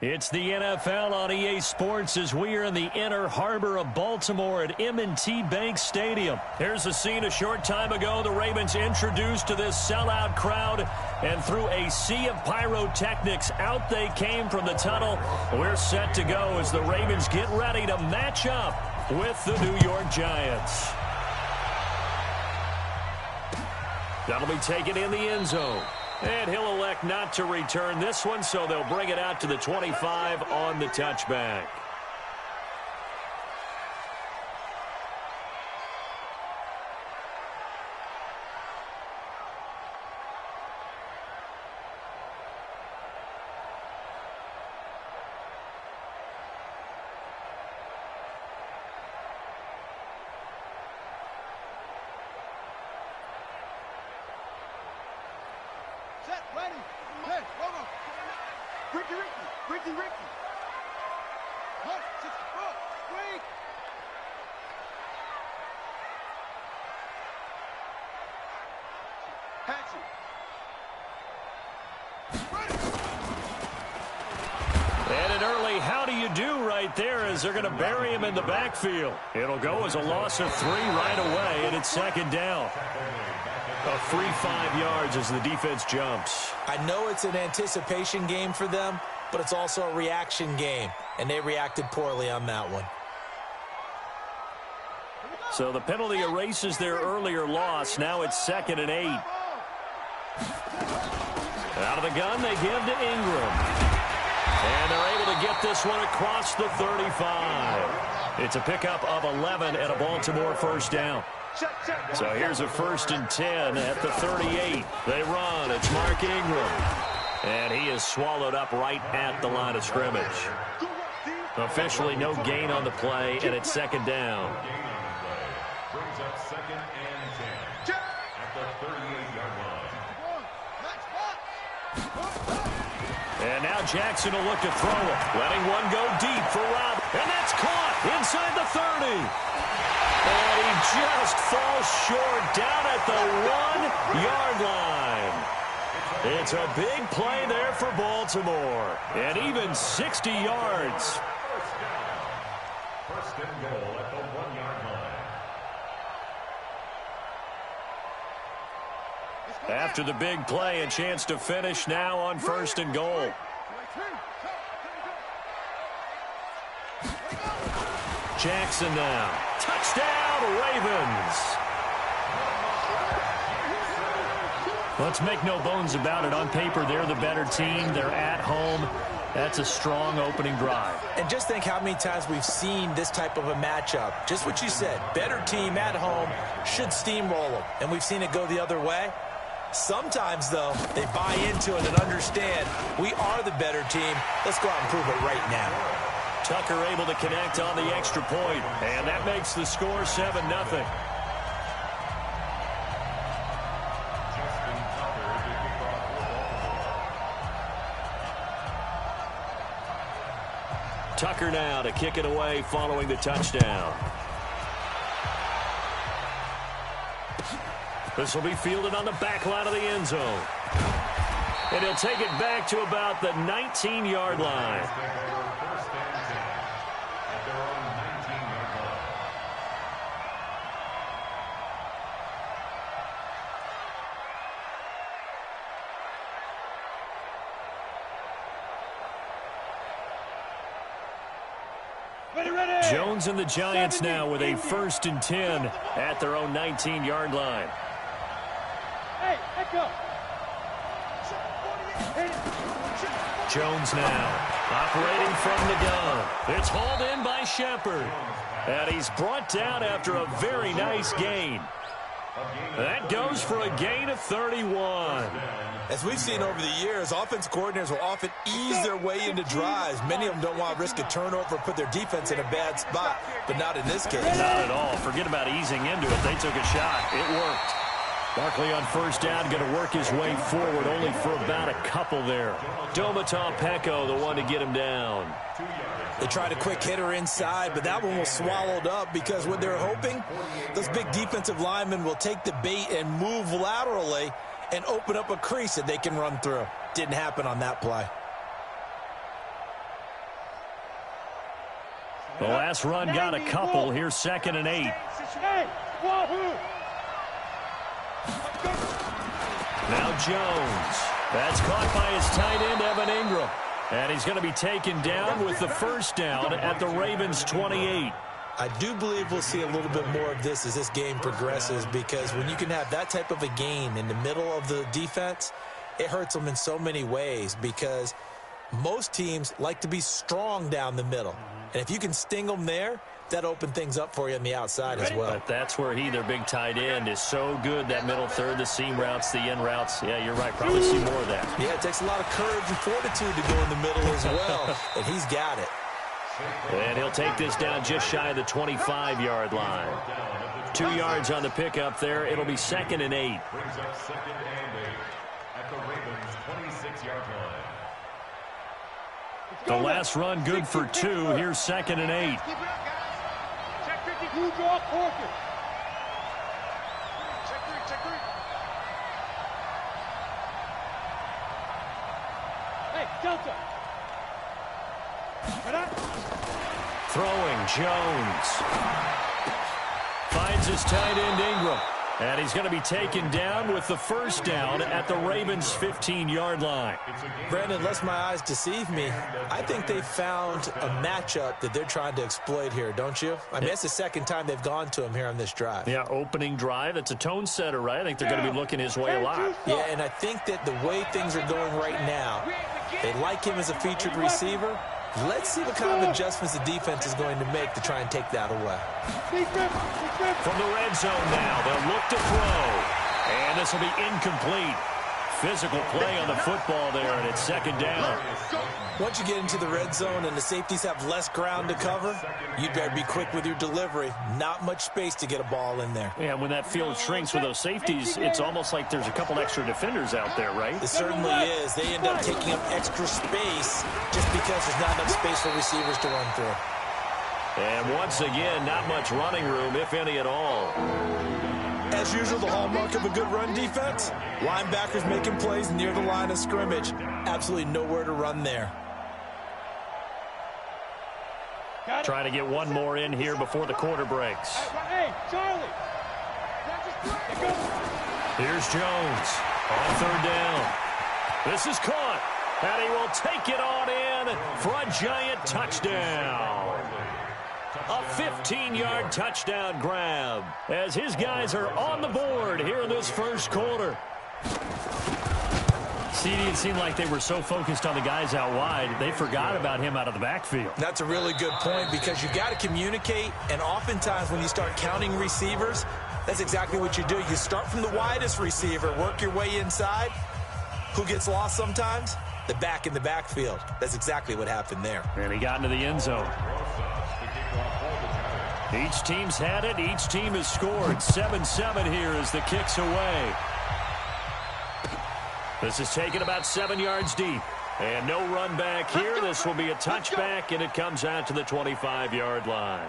It's the NFL on EA Sports as we are in the inner harbor of Baltimore at M&T Bank Stadium. Here's a scene a short time ago. The Ravens introduced to this sellout crowd, and through a sea of pyrotechnics, out they came from the tunnel. We're set to go as the Ravens get ready to match up with the New York Giants. That'll be taken in the end zone. And he'll elect not to return this one, so they'll bring it out to the 25 on the touchback. And an early how do you do right there as they're going to bury him in the backfield. It'll go as a loss of 3 right away, and it's second down. A free 5 yards as the defense jumps. I know it's an anticipation game for them, but it's also a reaction game, and they reacted poorly on that one. So the penalty erases their earlier loss. Now it's 2nd and 8. Out of the gun, they give to Ingram. And they're able to get this one across the 35. It's a pickup of 11 and a Baltimore first down. So here's a 1st and 10 at the 38. They run. It's Mark Ingram. And he is swallowed up right at the line of scrimmage. Officially no gain on the play, and it's 2nd down. Brings up 2nd and 10 at the 38-yard line. And now Jackson will look to throw it. Letting one go deep for Rob. And that's caught inside the 30. And he just falls short down at the 1-yard line. It's a big play there for Baltimore. And even 60 yards. First and goal at the 1-yard line. After the big play, a chance to finish now on 1st and goal. Jackson now. Touchdown, Ravens. Let's make no bones about it. On paper, they're the better team. They're at home. That's a strong opening drive. And just think how many times we've seen this type of a matchup. Just what you said. Better team at home should steamroll them. And we've seen it go the other way. Sometimes, though, they buy into it and understand we are the better team. Let's go out and prove it right now. Tucker able to connect on the extra point, and that makes the score 7-0. Tucker now to kick it away following the touchdown. This will be fielded on the back line of the end zone. And he'll take it back to about the 19-yard line. Jones and the Giants now with a 1st and 10 at their own 19-yard line. Jones now operating from the gun. It's hauled in by Shepard. And he's brought down after a very nice gain. That goes for a gain of 31. As we've seen over the years, offense coordinators will often ease their way into drives. Many of them don't want to risk a turnover or put their defense in a bad spot, but not in this case. Not at all. Forget about easing into it. They took a shot. It worked. Barkley on 1st down, going to work his way forward, only for about a couple there. Domata Peko, the one to get him down. They tried a quick hitter inside, but that one was swallowed up because what they're hoping, those big defensive linemen will take the bait and move laterally and open up a crease that they can run through. Didn't happen on that play. The last run got a couple. Here's 2nd and 8. Now Jones. That's caught by his tight end, Evan Ingram. And he's going to be taken down with the first down at the Ravens' 28. I do believe we'll see a little bit more of this as this game progresses, because when you can have that type of a gain in the middle of the defense, it hurts them in so many ways, because most teams like to be strong down the middle. And if you can sting them there, that opens things up for you on the outside as well. But that's where their big tight end, is so good, that middle third, the seam routes, the in routes. Yeah, you're right. Probably see more of that. Yeah, it takes a lot of courage and fortitude to go in the middle as well, and he's got it. And he'll take this down just shy of the 25-yard line. 2 yards on the pickup there. It'll be 2nd and 8. Brings up 2nd and 8 at the Ravens' 26-yard line. The last run good for 2. Here's 2nd and 8. You draw quarter. Check 3. Hey, Delta. Throwing, Jones. Finds his tight end, Ingram. And he's going to be taken down with the first down at the Ravens' 15-yard line. Brandon, unless my eyes deceive me, I think they found a matchup that they're trying to exploit here, don't you? I mean, it's the second time they've gone to him here on this drive. Yeah, opening drive. It's a tone setter, right? I think they're going to be looking his way a lot. Yeah, and I think that the way things are going right now, they like him as a featured receiver. Let's see what kind of adjustments the defense is going to make to try and take that away. From the red zone now, they'll look to throw. And this will be incomplete. Physical play on the football there, and it's 2nd down. Once you get into the red zone and the safeties have less ground to cover, you'd better be quick with your delivery. Not much space to get a ball in there. Yeah, when that field shrinks with those safeties, it's almost like there's a couple extra defenders out there, right? It certainly is. They end up taking up extra space just because there's not enough space for receivers to run through. And once again, not much running room, if any at all. As usual, the hallmark of a good run defense, linebackers making plays near the line of scrimmage. Absolutely nowhere to run there. Trying to get one more in here before the quarter breaks. Hey, Charlie. Here's Jones on 3rd down. This is caught, and he will take it on in for a giant touchdown. A 15-yard touchdown grab as his guys are on the board here in this first quarter. CD, it seemed like they were so focused on the guys out wide, they forgot about him out of the backfield. That's a really good point, because you've got to communicate, and oftentimes when you start counting receivers, that's exactly what you do. You start from the widest receiver, work your way inside. Who gets lost sometimes? The back in the backfield. That's exactly what happened there. And he got into the end zone. Each team's had it. Each team has scored. 7-7 here as the kick's away. This is taken about 7 yards deep. And no run back here. This will be a touchback, and it comes out to the 25-yard line.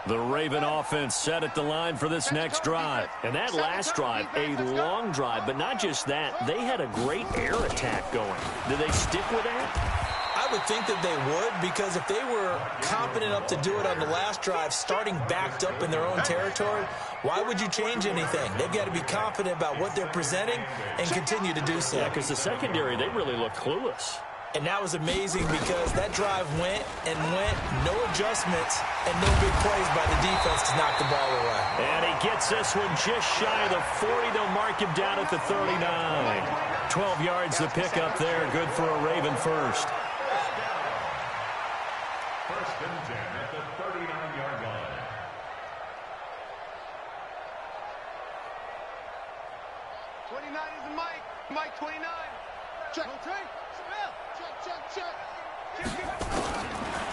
The Raven offense set at the line for this next drive. And that last drive, a long drive, but not just that. They had a great air attack going. Did they stick with that? I would think that they would, because if they were confident enough to do it on the last drive, starting backed up in their own territory, why would you change anything? They've got to be confident about what they're presenting and continue to do so. Yeah, because the secondary, they really looked clueless. And that was amazing, because that drive went and went, no adjustments, and no big plays by the defense to knock the ball away. And he gets this one just shy of the 40. They'll mark him down at the 39. 12 yards the pickup there. Good for a Raven first. First and 10 at the 39-yard line. Mike 29. Check. Check.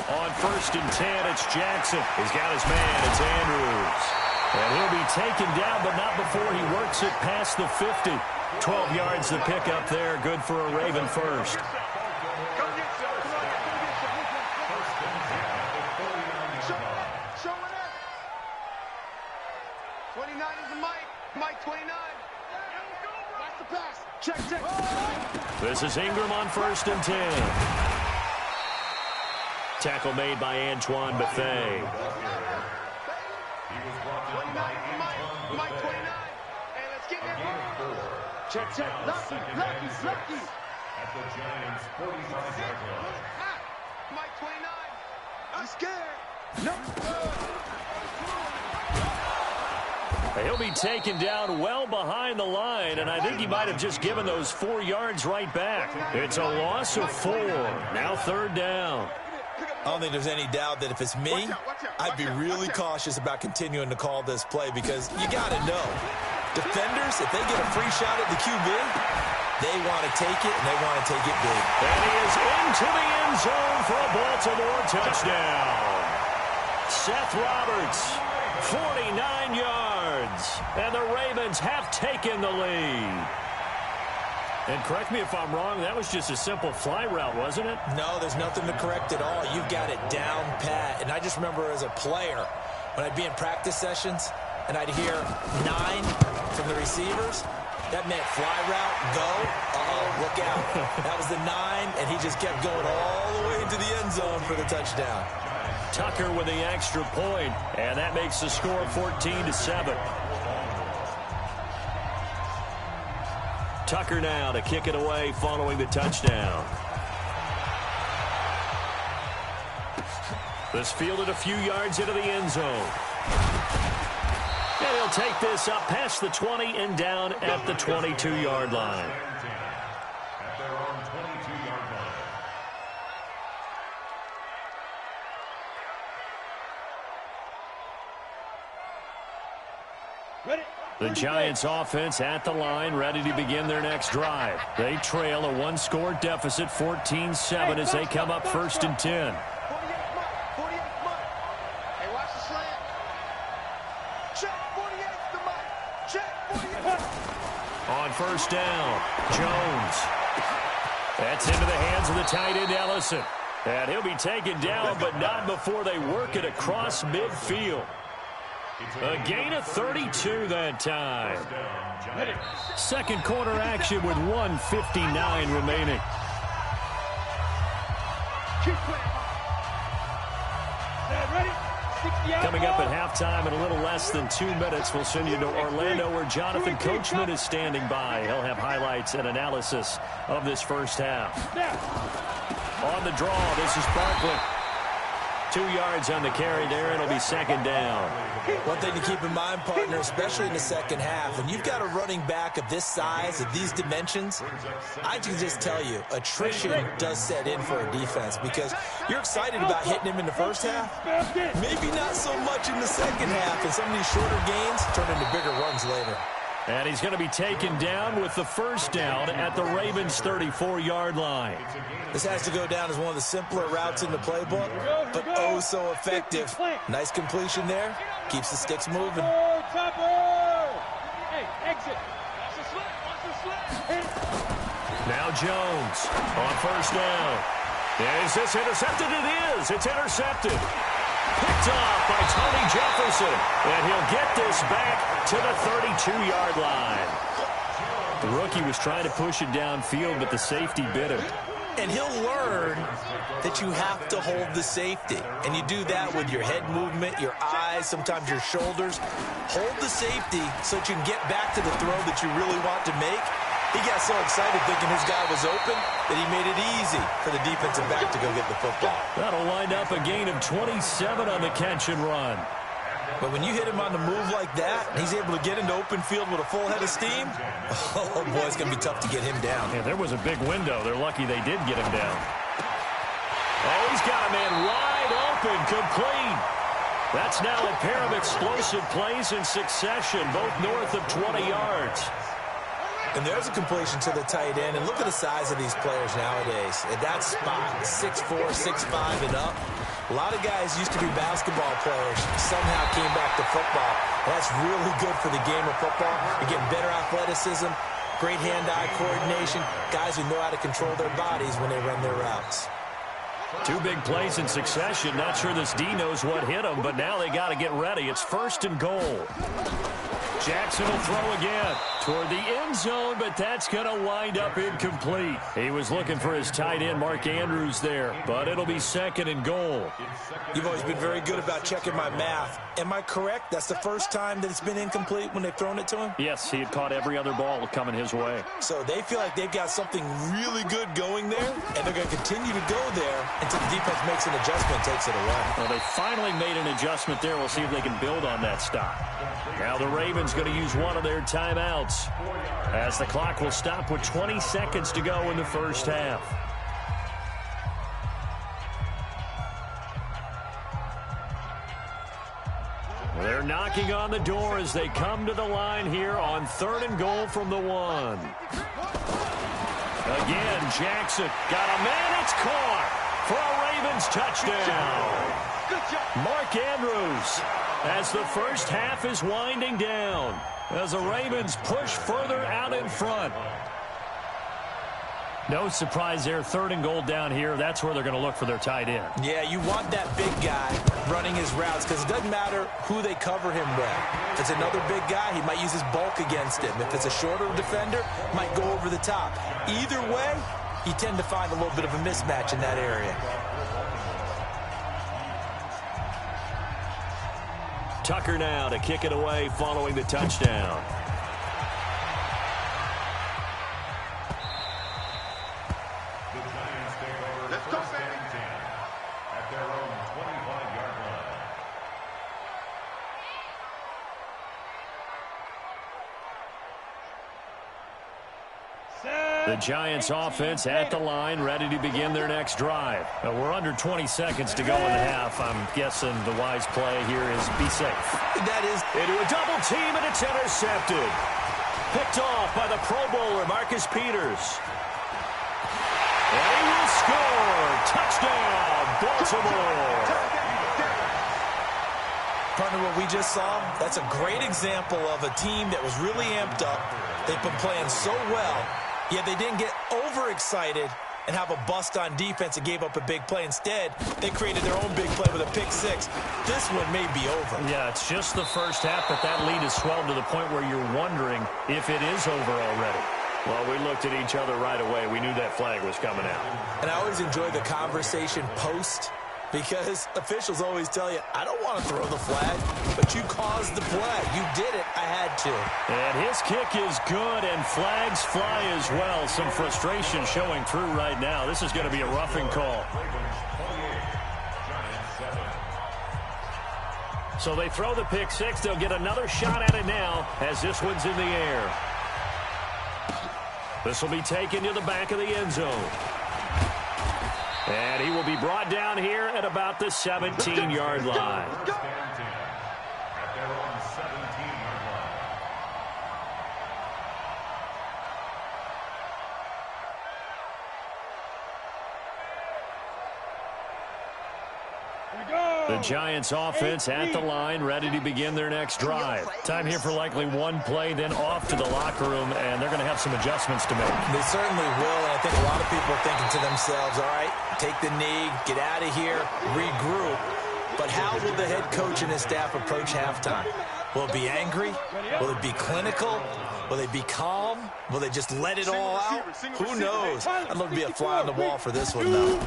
On 1st and 10, it's Jackson. He's got his man. It's Andrews. And he'll be taken down, but not before he works it past the 50. 12 yards to pick up there. Good for a Raven first. This is Ingram on 1st and 10. Tackle made by Antoine Bethea. Mike 29. And let's get that. Check. Lucky. At the Giants' 45-yard line. Mike 29. I'm scared. No. He'll be taken down well behind the line, and I think he might have just given those 4 yards right back. It's a loss of 4. Now 3rd down. I don't think there's any doubt that if it's me, I'd be really cautious about continuing to call this play because you got to know, defenders, if they get a free shot at the QB, they want to take it, and they want to take it big. And he is into the end zone for a Baltimore touchdown. Seth Roberts, 49 yards, and the Ravens have taken the lead. And correct me if I'm wrong, that was just a simple fly route, wasn't it? No, there's nothing to correct at all. You've got it down pat. And I just remember as a player, when I'd be in practice sessions, and I'd hear 9 from the receivers, that meant fly route, go, look out. That was the 9, and he just kept going all the way into the end zone for the touchdown. Tucker with the extra point, and that makes the score 14-7. Tucker now to kick it away following the touchdown. This fielded a few yards into the end zone. And he'll take this up past the 20 and down at the 22-yard line. At their own 22-yard line. Ready? The Giants offense at the line, ready to begin their next drive. They trail a 1-score deficit, 14-7, as they come up 1st and 10. 48 Mike. Hey, watch the slant. Check 48 to Mike. Check 48. On 1st down, Jones. That's into the hands of the tight end, Ellison. And he'll be taken down, but not before they work it across midfield. A gain of 32 that time. Second quarter action with 1:59 remaining. Coming up at halftime in a little less than 2 minutes, we'll send you to Orlando where Jonathan Coachman is standing by. He'll have highlights and analysis of this first half. On the draw, this is Barkley. 2 yards on the carry there, and it'll be 2nd down. One thing to keep in mind, partner, especially in the second half, when you've got a running back of this size, of these dimensions, I can just tell you, attrition does set in for a defense because you're excited about hitting him in the first half, maybe not so much in the second half, and some of these shorter gains turn into bigger runs later. And he's going to be taken down with the 1st down at the Ravens' 34-yard line. This has to go down as one of the simpler routes in the playbook, but oh so effective. Nice completion there. Keeps the sticks moving. Hey, exit. Watch the slant. Now Jones on 1st down. Is this intercepted? It is. It's intercepted. Picked off by Tony Jefferson. And he'll get this back to the 32-yard line. The rookie was trying to push it downfield, but the safety bit him. And he'll learn that you have to hold the safety. And you do that with your head movement, your eyes, sometimes your shoulders. Hold the safety so that you can get back to the throw that you really want to make. He got so excited thinking his guy was open that he made it easy for the defensive back to go get the football. That'll wind up a gain of 27 on the catch and run. But when you hit him on the move like that, and he's able to get into open field with a full head of steam, oh, boy, it's going to be tough to get him down. Yeah, there was a big window. They're lucky they did get him down. Oh, he's got a man wide open, complete. That's now a pair of explosive plays in succession, both north of 20 yards. And there's a completion to the tight end. And look at the size of these players nowadays. At that spot, 6'4", 6'5", and up. A lot of guys used to be basketball players, somehow came back to football. That's really good for the game of football. You're getting better athleticism, great hand-eye coordination, guys who know how to control their bodies when they run their routes. 2 big plays in succession. Not sure this D knows what hit him, but now they got to get ready. It's 1st and goal. Jackson will throw again. toward the end zone, but that's going to wind up incomplete. He was looking for his tight end, Mark Andrews, there, but it'll be 2nd and goal. You've always been very good about checking my math. Am I correct? That's the first time that it's been incomplete when they've thrown it to him? Yes, he had caught every other ball coming his way. So they feel like they've got something really good going there, and they're going to continue to go there until the defense makes an adjustment and takes it away. Well, they finally made an adjustment there. We'll see if they can build on that stop. Now the Ravens going to use one of their timeouts as the clock will stop with 20 seconds to go in the first half. They're knocking on the door as they come to the line here on 3rd and goal from the 1. Again, Jackson got a man. It's caught for a Ravens touchdown. Mark Andrews, as the first half is winding down, as the Ravens push further out in front. No surprise there, 3rd and goal down here. That's where they're going to look for their tight end. Yeah, you want that big guy running his routes because it doesn't matter who they cover him with. If it's another big guy, he might use his bulk against him. If it's a shorter defender, might go over the top. Either way, you tend to find a little bit of a mismatch in that area. Tucker now to kick it away following the touchdown. Let's go, baby. At their own 25-yard line. The Giants offense at the line, ready to begin their next drive. We're under 20 seconds to go in the half. I'm guessing the wise play here is be safe. That is into a double team, and it's intercepted. Picked off by the Pro Bowler, Marcus Peters. And he will score. Touchdown, Baltimore. Partner, what we just saw, that's a great example of a team that was really amped up. They've been playing so well, yet they didn't get overexcited and have a bust on defense and gave up a big play. Instead, they created their own big play with a pick six. This one may be over. Yeah, it's just the first half, but that lead has swelled to the point where you're wondering if it is over already. Well, we looked at each other right away. We knew that flag was coming out. And I always enjoy the conversation post, because officials always tell you, I don't want to throw the flag, but you caused the play. You did it. I had to. And his kick is good, and flags fly as well. Some frustration showing through right now. This is going to be a roughing call. So they throw the pick six. They'll get another shot at it now as this one's in the air. This will be taken to the back of the end zone. And he will be brought down here at about the 17-yard line. At their own 17-yard line. The Giants offense at the line, ready to begin their next drive. Time here for likely one play, then off to the locker room, and they're going to have some adjustments to make. They certainly will, and I think a lot of people are thinking to themselves, all right, take the knee, get out of here, regroup. But how will the head coach and his staff approach halftime? Will it be angry? Will it be clinical? Will they be calm? Will they just let it all out? Who knows? I'd love to be a fly on the wall for this one, though.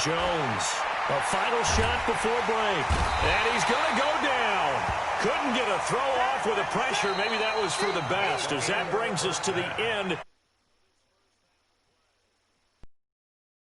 Jones, a final shot before break. And he's going to go down. Couldn't get a throw off with the pressure. Maybe that was for the best, as that brings us to the end